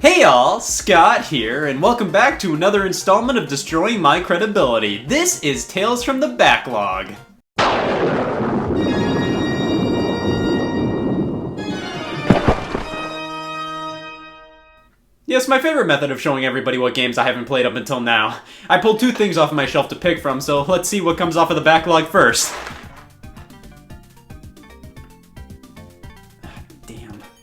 Hey all, Scott here, and welcome back to another installment of Destroying My Credibility. This is Tales from the Backlog. Yes, my favorite method of showing everybody what games I haven't played up until now. I pulled two things off of my shelf to pick from, so let's see what comes off of the backlog first.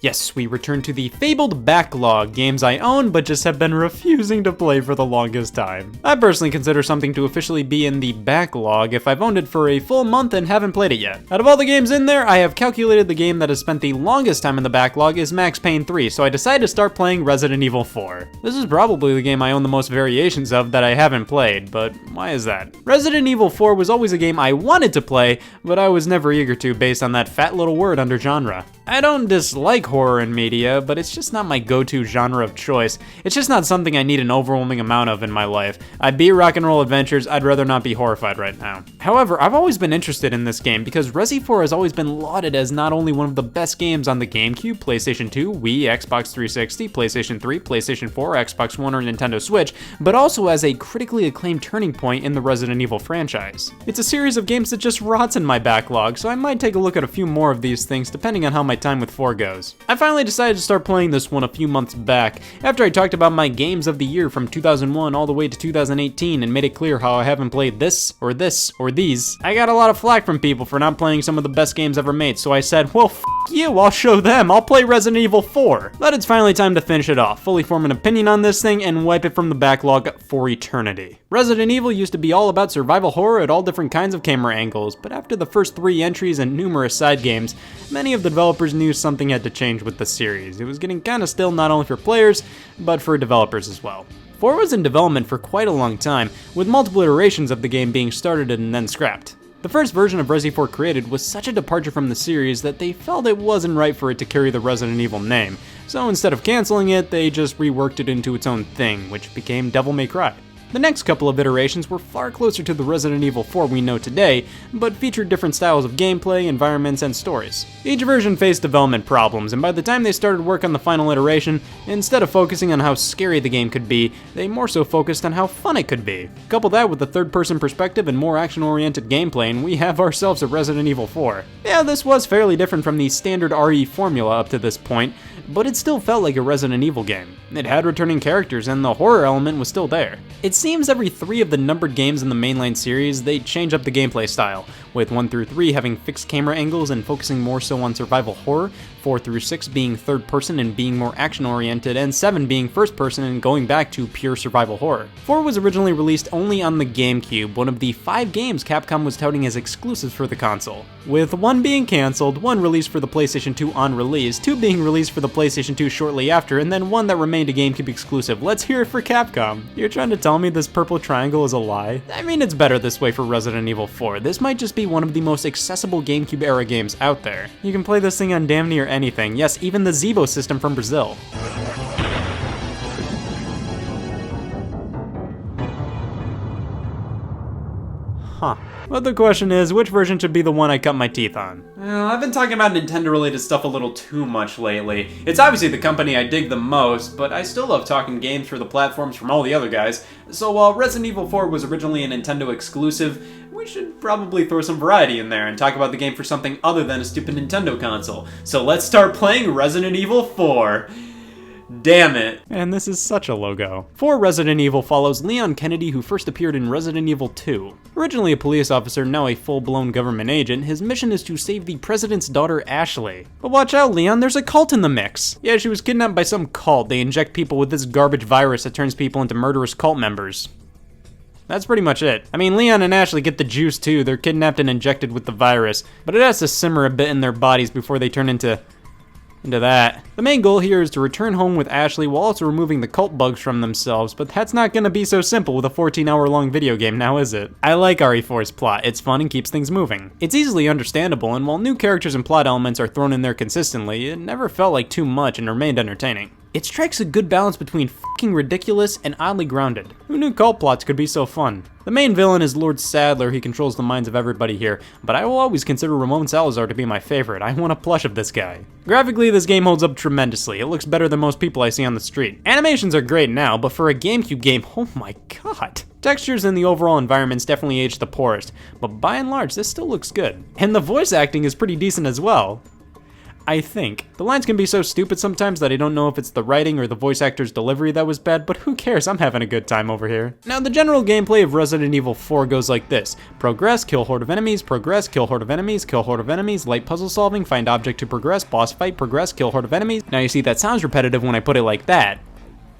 Yes, we return to the fabled backlog, games I own but just have been refusing to play for the longest time. I personally consider something to officially be in the backlog if I've owned it for a full month and haven't played it yet. Out of all the games in there, I have calculated the game that has spent the longest time in the backlog is Max Payne 3, so I decided to start playing Resident Evil 4. This is probably the game I own the most variations of that I haven't played, but why is that? Resident Evil 4 was always a game I wanted to play, but I was never eager to based on that fat little word under genre. I don't dislike horror in media, but it's just not my go-to genre of choice. It's just not something I need an overwhelming amount of in my life. I beat Rock and Roll Adventures, I'd rather not be horrified right now. However, I've always been interested in this game because Resi 4 has always been lauded as not only one of the best games on the GameCube, PlayStation 2, Wii, Xbox 360, PlayStation 3, PlayStation 4, Xbox One, or Nintendo Switch, but also as a critically acclaimed turning point in the Resident Evil franchise. It's a series of games that just rots in my backlog, so I might take a look at a few more of these things depending on how my time with 4 goes. I finally decided to start playing this one a few months back, after I talked about my games of the year from 2001 all the way to 2018 and made it clear how I haven't played this, or these. I got a lot of flack from people for not playing some of the best games ever made, so I said, well, f you, I'll show them, I'll play Resident Evil 4. But it's finally time to finish it off, fully form an opinion on this thing, and wipe it from the backlog for eternity. Resident Evil used to be all about survival horror at all different kinds of camera angles, but after the first 3 entries and numerous side games, many of the developers knew something had to change with the series. It was getting kinda still not only for players, but for developers as well. 4 was in development for quite a long time, with multiple iterations of the game being started and then scrapped. The first version of Resi 4 created was such a departure from the series that they felt it wasn't right for it to carry the Resident Evil name, so instead of canceling it, they just reworked it into its own thing, which became Devil May Cry. The next couple of iterations were far closer to the Resident Evil 4 we know today, but featured different styles of gameplay, environments, and stories. Each version faced development problems, and by the time they started work on the final iteration, instead of focusing on how scary the game could be, they more so focused on how fun it could be. Couple that with a third-person perspective and more action-oriented gameplay, and we have ourselves a Resident Evil 4. Yeah, this was fairly different from the standard RE formula up to this point, but it still felt like a Resident Evil game. It had returning characters, and the horror element was still there. It seems every 3 of the numbered games in the mainline series, they change up the gameplay style, with 1 through 3 having fixed camera angles and focusing more so on survival horror, 4 through 6 being third person and being more action oriented, and 7 being first person and going back to pure survival horror. 4 was originally released only on the GameCube, one of the 5 games Capcom was touting as exclusives for the console, with 1 being cancelled, 1 released for the PlayStation 2 on release, 2 being released for the PlayStation 2 shortly after, and then 1 that remained a GameCube exclusive. Let's hear it for Capcom. You're trying to tell me this purple triangle is a lie? I mean, it's better this way for Resident Evil 4. This might just be one of the most accessible GameCube era games out there. You can play this thing on damn near anything. Yes, even the Zeebo system from Brazil. Huh. But the question is, which version should be the one I cut my teeth on? Well, I've been talking about Nintendo-related stuff a little too much lately. It's obviously the company I dig the most, but I still love talking games for the platforms from all the other guys. So while Resident Evil 4 was originally a Nintendo exclusive, we should probably throw some variety in there and talk about the game for something other than a stupid Nintendo console. So let's start playing Resident Evil 4. Damn it. And this is such a logo. 4 Resident Evil follows Leon Kennedy, who first appeared in Resident Evil 2. Originally a police officer, now a full-blown government agent, his mission is to save the president's daughter, Ashley. But watch out, Leon, there's a cult in the mix. Yeah, she was kidnapped by some cult. They inject people with this garbage virus that turns people into murderous cult members. That's pretty much it. I mean, Leon and Ashley get the juice too. They're kidnapped and injected with the virus, but it has to simmer a bit in their bodies before they turn into that. The main goal here is to return home with Ashley while also removing the cult bugs from themselves, but that's not gonna be so simple with a 14-hour-long video game now, is it? I like RE4's plot. It's fun and keeps things moving. It's easily understandable, and while new characters and plot elements are thrown in there consistently, it never felt like too much and remained entertaining. It strikes a good balance between fucking ridiculous and oddly grounded. Who knew cult plots could be so fun? The main villain is Lord Sadler. He controls the minds of everybody here, but I will always consider Ramon Salazar to be my favorite. I want a plush of this guy. Graphically, this game holds up tremendously. It looks better than most people I see on the street. Animations are great now, but for a GameCube game, oh my god. Textures and the overall environments definitely aged the poorest, but by and large, this still looks good. And the voice acting is pretty decent as well. I think. The lines can be so stupid sometimes that I don't know if it's the writing or the voice actor's delivery that was bad, but who cares, I'm having a good time over here. Now, the general gameplay of Resident Evil 4 goes like this. Progress, kill horde of enemies, progress, kill horde of enemies, kill horde of enemies, light puzzle solving, find object to progress, boss fight, progress, kill horde of enemies. Now you see, that sounds repetitive when I put it like that,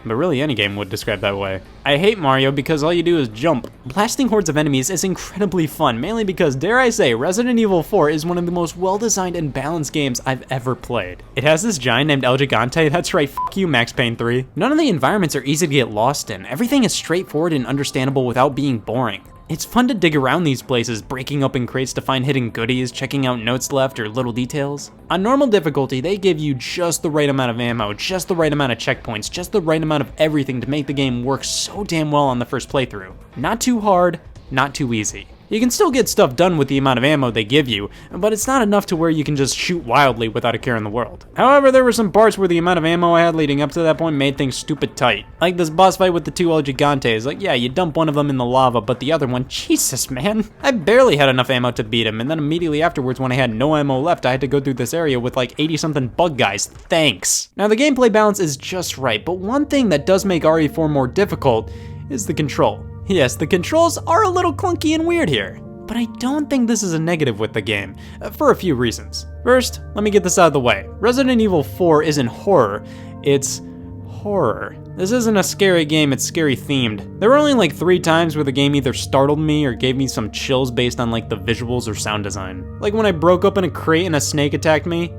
but really any game would describe that way. I hate Mario because all you do is jump. Blasting hordes of enemies is incredibly fun, mainly because, dare I say, Resident Evil 4 is one of the most well-designed and balanced games I've ever played. It has this giant named El Gigante, that's right, f*** you Max Payne 3. None of the environments are easy to get lost in. Everything is straightforward and understandable without being boring. It's fun to dig around these places, breaking open crates to find hidden goodies, checking out notes left or little details. On normal difficulty, they give you just the right amount of ammo, just the right amount of checkpoints, just the right amount of everything to make the game work so damn well on the first playthrough. Not too hard, not too easy. You can still get stuff done with the amount of ammo they give you, but it's not enough to where you can just shoot wildly without a care in the world. However, there were some parts where the amount of ammo I had leading up to that point made things stupid tight. Like this boss fight with the two El Gigantes. Like, yeah, you dump one of them in the lava, but the other one, Jesus, man. I barely had enough ammo to beat him, and then immediately afterwards when I had no ammo left, I had to go through this area with like 80-something bug guys. Thanks. Now, the gameplay balance is just right, but one thing that does make RE4 more difficult is the control. Yes, the controls are a little clunky and weird here, but I don't think this is a negative with the game, for a few reasons. First, let me get this out of the way. Resident Evil 4 isn't horror, it's horror. This isn't a scary game, it's scary themed. There were only like 3 times where the game either startled me or gave me some chills based on like the visuals or sound design. Like when I broke open a crate and a snake attacked me.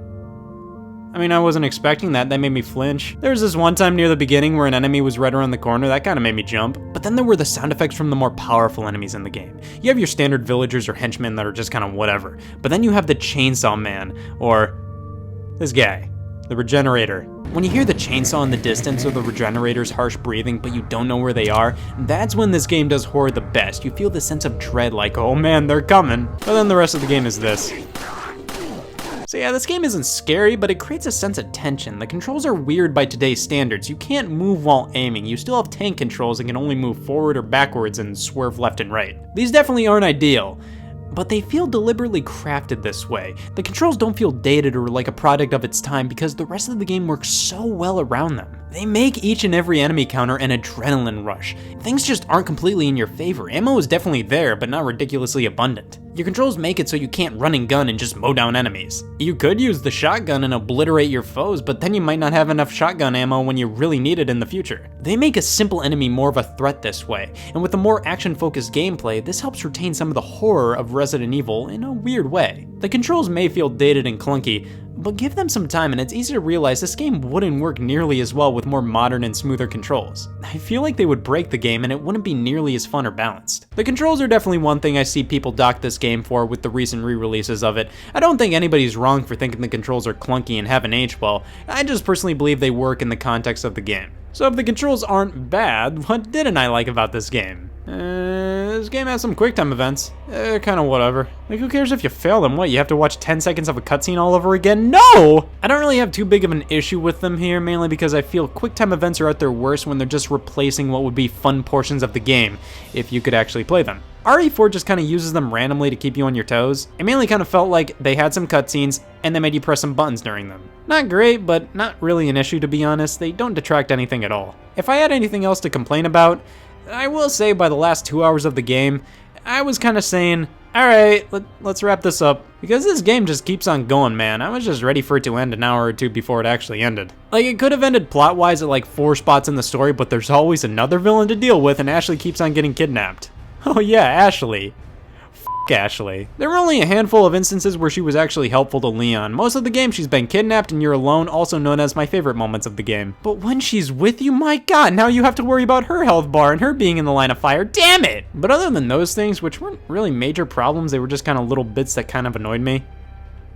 I mean, I wasn't expecting that made me flinch. There was this one time near the beginning where an enemy was right around the corner, that kind of made me jump. But then there were the sound effects from the more powerful enemies in the game. You have your standard villagers or henchmen that are just kind of whatever. But then you have the Chainsaw Man, or this guy, the Regenerator. When you hear the chainsaw in the distance or the Regenerator's harsh breathing, but you don't know where they are, that's when this game does horror the best. You feel the sense of dread like, oh man, they're coming. But then the rest of the game is this. So yeah, this game isn't scary, but it creates a sense of tension. The controls are weird by today's standards. You can't move while aiming. You still have tank controls and can only move forward or backwards and swerve left and right. These definitely aren't ideal, but they feel deliberately crafted this way. The controls don't feel dated or like a product of its time because the rest of the game works so well around them. They make each and every enemy counter an adrenaline rush. Things just aren't completely in your favor. Ammo is definitely there, but not ridiculously abundant. Your controls make it so you can't run and gun and just mow down enemies. You could use the shotgun and obliterate your foes, but then you might not have enough shotgun ammo when you really need it in the future. They make a simple enemy more of a threat this way, and with a more action-focused gameplay, this helps retain some of the horror of Resident Evil in a weird way. The controls may feel dated and clunky, but give them some time and it's easy to realize this game wouldn't work nearly as well with more modern and smoother controls. I feel like they would break the game and it wouldn't be nearly as fun or balanced. The controls are definitely one thing I see people dock this game for with the recent re-releases of it. I don't think anybody's wrong for thinking the controls are clunky and haven't aged well. I just personally believe they work in the context of the game. So if the controls aren't bad, what didn't I like about this game? This game has some QuickTime events. Kinda whatever. Like, who cares if you fail them? What, you have to watch 10 seconds of a cutscene all over again? No! I don't really have too big of an issue with them here, mainly because I feel QuickTime events are at their worst when they're just replacing what would be fun portions of the game, if you could actually play them. RE4 just kind of uses them randomly to keep you on your toes. It mainly kind of felt like they had some cutscenes, and they made you press some buttons during them. Not great, but not really an issue to be honest. They don't detract anything at all. If I had anything else to complain about, I will say by the last 2 hours of the game, I was kind of saying, alright, let's wrap this up. Because this game just keeps on going, man. I was just ready for it to end an hour or two before it actually ended. Like, it could have ended plot-wise at like 4 spots in the story, but there's always another villain to deal with, and Ashley keeps on getting kidnapped. Oh yeah, Ashley. Ashley. There were only a handful of instances where she was actually helpful to Leon. Most of the game she's been kidnapped and you're alone, also known as my favorite moments of the game. But when she's with you, my god, now you have to worry about her health bar and her being in the line of fire, damn it! But other than those things, which weren't really major problems, they were just kind of little bits that kind of annoyed me.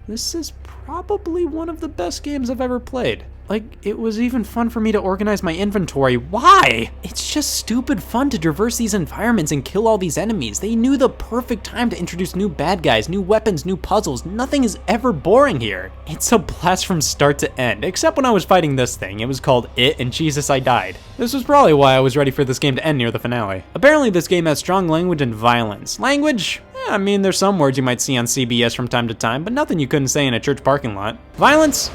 This is probably one of the best games I've ever played. Like, it was even fun for me to organize my inventory. Why? It's just stupid fun to traverse these environments and kill all these enemies. They knew the perfect time to introduce new bad guys, new weapons, new puzzles. Nothing is ever boring here. It's a blast from start to end, except when I was fighting this thing. It was called It, and Jesus, I died. This was probably why I was ready for this game to end near the finale. Apparently, this game has strong language and violence. Language? I mean, there's some words you might see on CBS from time to time, but nothing you couldn't say in a church parking lot. Violence?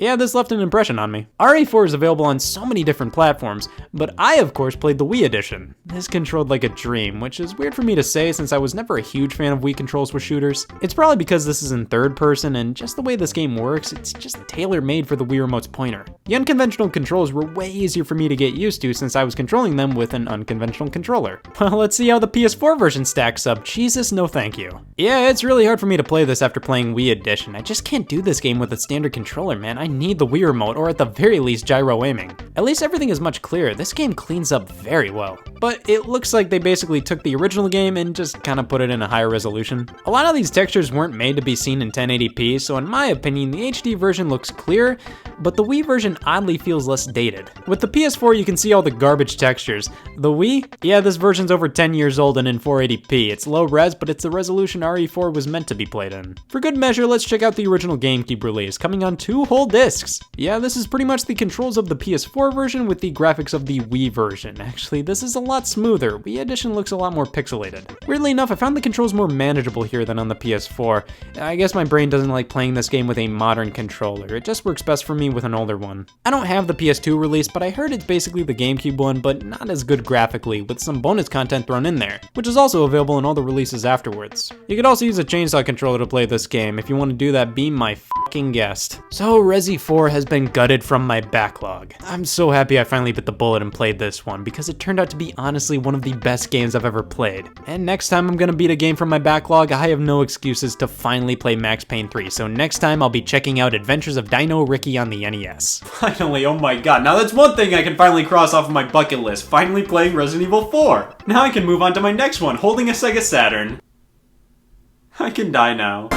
Yeah, this left an impression on me. RE4 is available on so many different platforms, but I of course played the Wii edition. This controlled like a dream, which is weird for me to say since I was never a huge fan of Wii controls with shooters. It's probably because this is in third person and just the way this game works, it's just tailor-made for the Wii Remote's pointer. The unconventional controls were way easier for me to get used to since I was controlling them with an unconventional controller. Well, let's see how the PS4 version stacks up. Jesus, no thank you. Yeah, it's really hard for me to play this after playing Wii edition. I just can't do this game with a standard controller, man. I need the Wii Remote, or at the very least gyro aiming. At least everything is much clearer. This game cleans up very well. But it looks like they basically took the original game and just kind of put it in a higher resolution. A lot of these textures weren't made to be seen in 1080p, so in my opinion, the HD version looks clear, but the Wii version oddly feels less dated. With the PS4, you can see all the garbage textures. The Wii? Yeah, this version's over 10 years old and in 480p. It's low res, but it's the resolution RE4 was meant to be played in. For good measure, let's check out the original GameCube release, coming on 2 whole discs. Yeah, this is pretty much the controls of the PS4 version with the graphics of the Wii version. Actually, this is a lot smoother. Wii edition looks a lot more pixelated. Weirdly enough, I found the controls more manageable here than on the PS4. I guess my brain doesn't like playing this game with a modern controller. It just works best for me with an older one. I don't have the PS2 release, but I heard it's basically the GameCube one, but not as good graphically, with some bonus content thrown in there, which is also available in all the releases afterwards. You could also use a chainsaw controller to play this game. If you want to do that, be my fucking guest. So Resi 4 has been gutted from my backlog. I'm so happy I finally bit the bullet and played this one, because it turned out to be honestly one of the best games I've ever played. And next time I'm gonna beat a game from my backlog, I have no excuses to finally play Max Payne 3, so next time I'll be checking out Adventures of Dino Ricky on the NES. Finally, oh my god, now that's one thing I can finally cross off of my bucket list, finally playing Resident Evil 4. Now I can move on to my next one, holding a Sega Saturn. I can die now.